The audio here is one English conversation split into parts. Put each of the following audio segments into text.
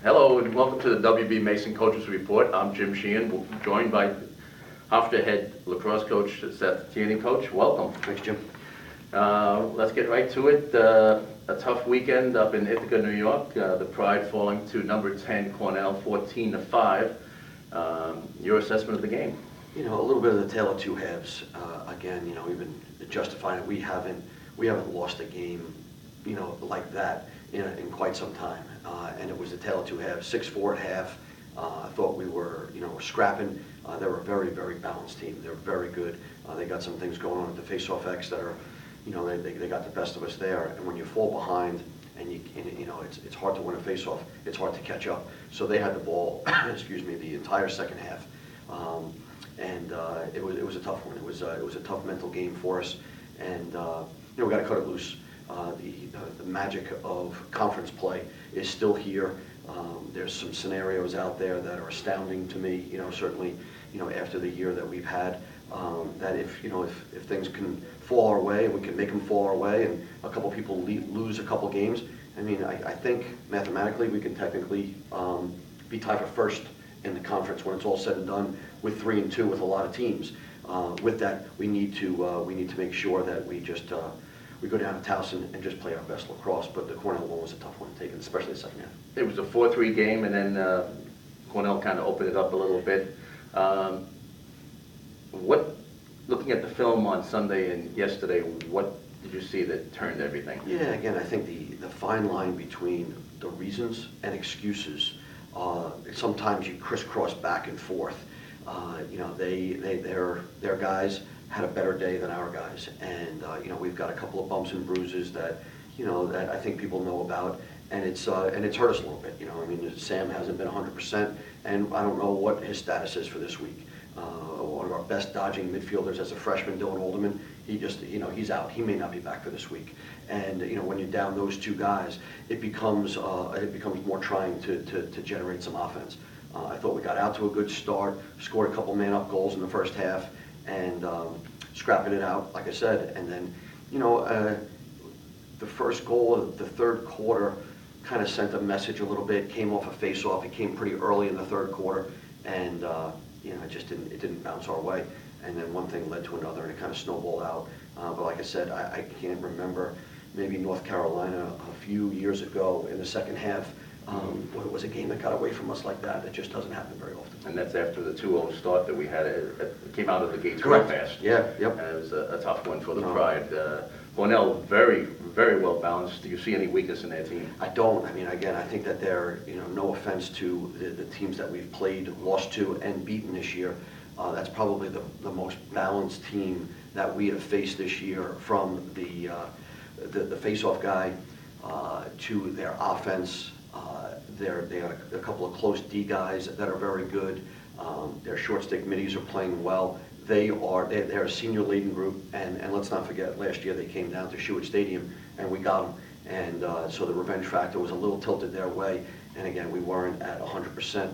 Hello and welcome to the WB Mason Coaches Report. I'm Jim Sheehan, joined by Hofstra head lacrosse coach Seth Tierney. Coach, welcome. Thanks, Jim. Let's get right to it. A tough weekend up in Ithaca, New York. The Pride falling to number 10 Cornell, 14-5. Your assessment of the game? You know, a little bit of the tale of two halves. Again, you know, we've been justifying it. We haven't lost a game, you know, like that in quite some time. And it was a tale of two halves. 6-4 at half. I thought we were, you know, scrapping. They were a very, very balanced team. They're very good. They got some things going on at the face-off X that are, you know, they got the best of us there. And when you fall behind, and you know, it's hard to win a face-off. It's hard to catch up. So they had the ball, excuse me, the entire second half. It was a tough one. It was a tough mental game for us, and you know, we got to cut it loose. The magic of conference play is still here. There's some scenarios out there that are astounding to me. You know, certainly, you know, after the year that we've had, that if things can fall our way, we can make them fall our way, and a couple people lose a couple games. I mean, I think mathematically we can technically be tied for first in the conference when it's all said and done, with 3-2 with a lot of teams. With that, we need to make sure that we just we go down to Towson and just play our best lacrosse. But the Cornell one was a tough one to take, especially the second half. It was a 4-3 game, and then Cornell kind of opened it up a little bit. Looking at the film on Sunday and yesterday, what did you see that turned everything? Yeah, again, I think the fine line between the reasons and excuses. Sometimes you crisscross back and forth. You know, their guys had a better day than our guys, and you know, we've got a couple of bumps and bruises that, you know, that I think people know about, and it's hurt us a little bit. You know, I mean, Sam hasn't been 100%, and I don't know what his status is for this week. One of our best dodging midfielders as a freshman, Dylan Alderman, he just, you know, he's out. He may not be back for this week. And you know, when you're down those two guys, it becomes more trying to generate some offense. I thought we got out to a good start, scored a couple man-up goals in the first half, and scrapping it out, like I said. And then, you know, the first goal of the third quarter kind of sent a message a little bit. Came off a face-off. It came pretty early in the third quarter, and you know, it didn't bounce our way. And then one thing led to another, and it kind of snowballed out. But like I said, I can't remember, maybe North Carolina a few years ago in the second half, it was a game that got away from us like that. It just doesn't happen very often. And that's after the 2-0 start that we had. It came out of the gates Correct. real fast. Yeah, yep. And it was a tough one for the Pride. Cornell, very, very well balanced. Do you see any weakness in their team? I don't. I mean, again, I think that they're, you know, no offense to the teams that we've played, lost to, and beaten this year. That's probably the most balanced team that we have faced this year, from the face-off guy to their offense. They got a couple of close D guys that are very good. Their short stick middies are playing well. They're a senior-laden group, and let's not forget, last year they came down to Schuett Stadium and we got them. And so the revenge factor was a little tilted their way. And again, we weren't at 100%,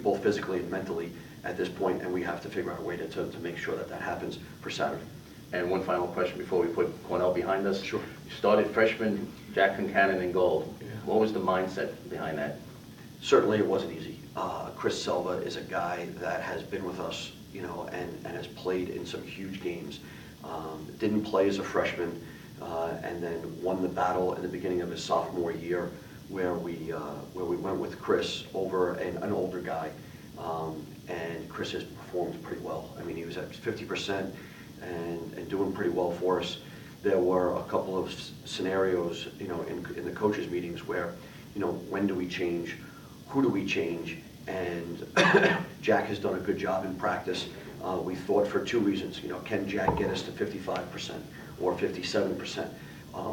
both physically and mentally at this point, and we have to figure out a way to make sure that happens for Saturday. And one final question before we put Cornell behind us. Sure. You started freshman Jackson Cannon in goal. Yeah. What was the mindset behind that? Certainly it wasn't easy. Chris Selva is a guy that has been with us, you know, and has played in some huge games. Didn't play as a freshman, and then won the battle in the beginning of his sophomore year, where we went with Chris over an older guy. And Chris has performed pretty well. I mean, he was at 50% and doing pretty well for us. There were a couple of scenarios, you know, in the coaches' meetings where, you know, when do we change? Who do we change? And Jack has done a good job in practice. We thought for two reasons. You know, can Jack get us to 55% or 57%?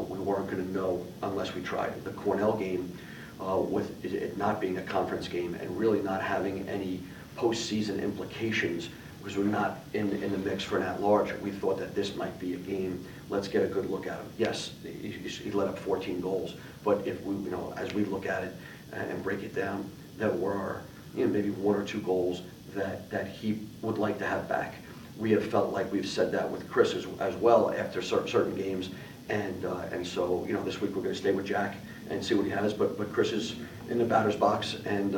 We weren't going to know unless we tried. The Cornell game, with it not being a conference game and really not having any postseason implications, because we're not in the mix for an at-large, we thought that this might be a game. Let's get a good look at him. Yes, he let up 14 goals, but if we, you know, as we look at it and break it down, there were, you know, maybe 1 or 2 goals that he would like to have back. We have felt like we've said that with Chris as well after certain games, and so, you know, this week we're going to stay with Jack and see what he has. But Chris is in the batter's box, and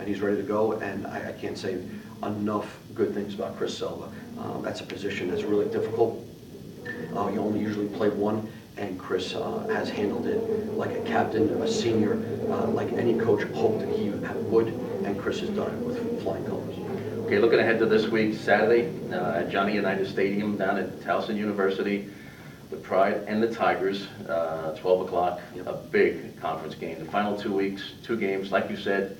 he's ready to go, and I can't say enough good things about Chris Selva. That's a position that's really difficult. You only usually play one, and Chris has handled it like a captain, a senior, like any coach hoped that he would, and Chris has done it with flying colors. Okay, looking ahead to this week, Saturday, at Johnny Unitas Stadium down at Towson University, the Pride and the Tigers, 12 o'clock, Yep. a big conference game. The final 2 weeks, 2 games, like you said,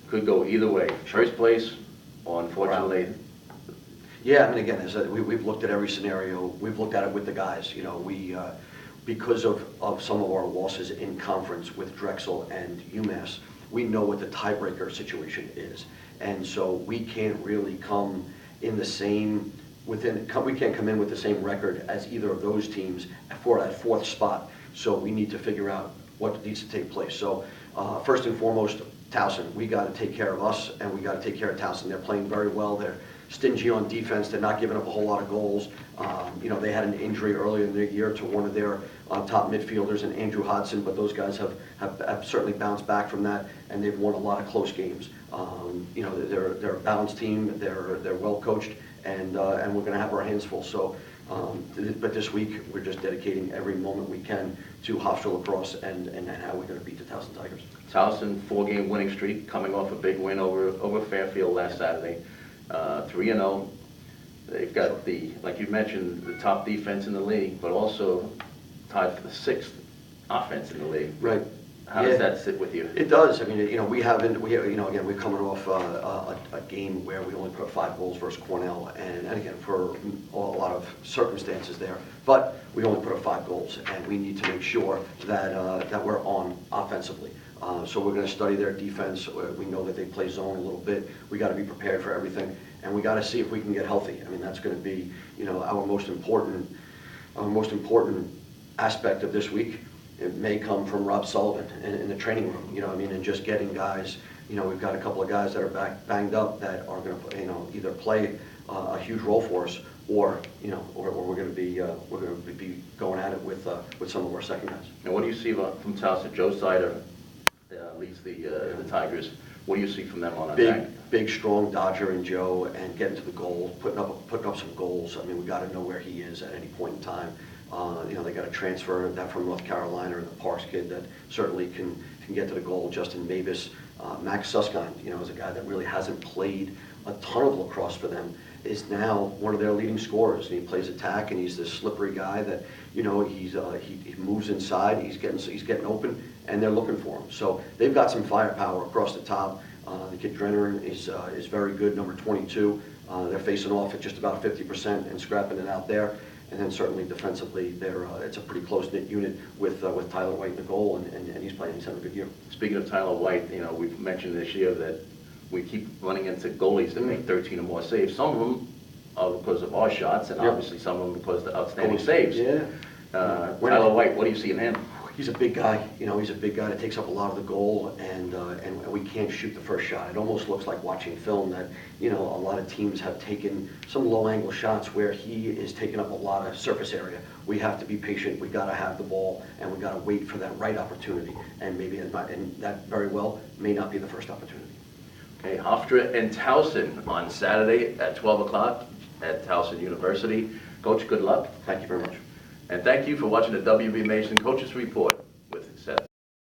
could go either way. First place, or unfortunately. Yeah, I mean, again, we've looked at every scenario. We've looked at it with the guys. Because of some of our losses in conference with Drexel and UMass, we know what the tiebreaker situation is. And so we can't really come in the same, we can't come in with the same record as either of those teams for that 4th spot. So we need to figure out what needs to take place. So first and foremost, Towson, we got to take care of us, and we got to take care of Towson. They're playing very well. They're stingy on defense. They're not giving up a whole lot of goals. They had an injury earlier in the year to one of their top midfielders, and Andrew Hodson, but those guys have certainly bounced back from that, and they've won a lot of close games. They're a balanced team. They're well coached, and we're going to have our hands full. So, but this week we're just dedicating every moment we can to Hofstra lacrosse and how we're going to beat the Towson Tigers. Towson, 4-game winning streak, coming off a big win over Fairfield last Saturday. 3-0. They've got like you mentioned, the top defense in the league, but also tied for the 6th offense in the league. Right. How does that sit with you? It does. I mean, again, we're coming off a game where we only put up 5 goals versus Cornell, and again, for a lot of circumstances there, but we only put up 5 goals, and we need to make sure that we're on offensively. So we're going to study their defense. We know that they play zone a little bit. We got to be prepared for everything, and we got to see if we can get healthy. I mean, that's going to be, our most important aspect of this week. It may come from Rob Sullivan in the training room. And just getting guys. We've got a couple of guys that are banged up that are going to, either play a huge role for us, or we're going to be going at it with some of our second guys. And what do you see from Towson? Joe Sider leads the Tigers. What do you see from them on attack? Big, strong Dodger and Joe, and getting to the goal, putting up some goals. I mean, we got to know where he is at any point in time. They got a transfer that from North Carolina, and the Parks kid that certainly can get to the goal. Justin Mavis, Max Susskind, is a guy that really hasn't played a ton of lacrosse for them, is now one of their leading scorers, and he plays attack, and he's this slippery guy that he moves inside, he's getting open, and they're looking for him. So they've got some firepower across the top. The kid Drenner is very good, number 22. They're facing off at just about 50% and scrapping it out there. And then certainly defensively, it's a pretty close-knit unit with Tyler White in the goal, and he's playing. He's having a good year. Speaking of Tyler White, we've mentioned this year that we keep running into goalies that make 13 or more saves. Some of them are because of our shots, and obviously some of them because of the outstanding saves. Yeah. Tyler White, what do you see in him? He's a big guy. He's a big guy that takes up a lot of the goal, and we can't shoot the first shot. It almost looks like watching film that a lot of teams have taken some low-angle shots where he is taking up a lot of surface area. We have to be patient. We got to have the ball, and we got to wait for that right opportunity. And maybe that very well may not be the first opportunity. Okay, Hofstra and Towson on Saturday at 12 o'clock at Towson University. Coach, good luck. Thank you very much. And thank you for watching the WB Mason Coaches Report.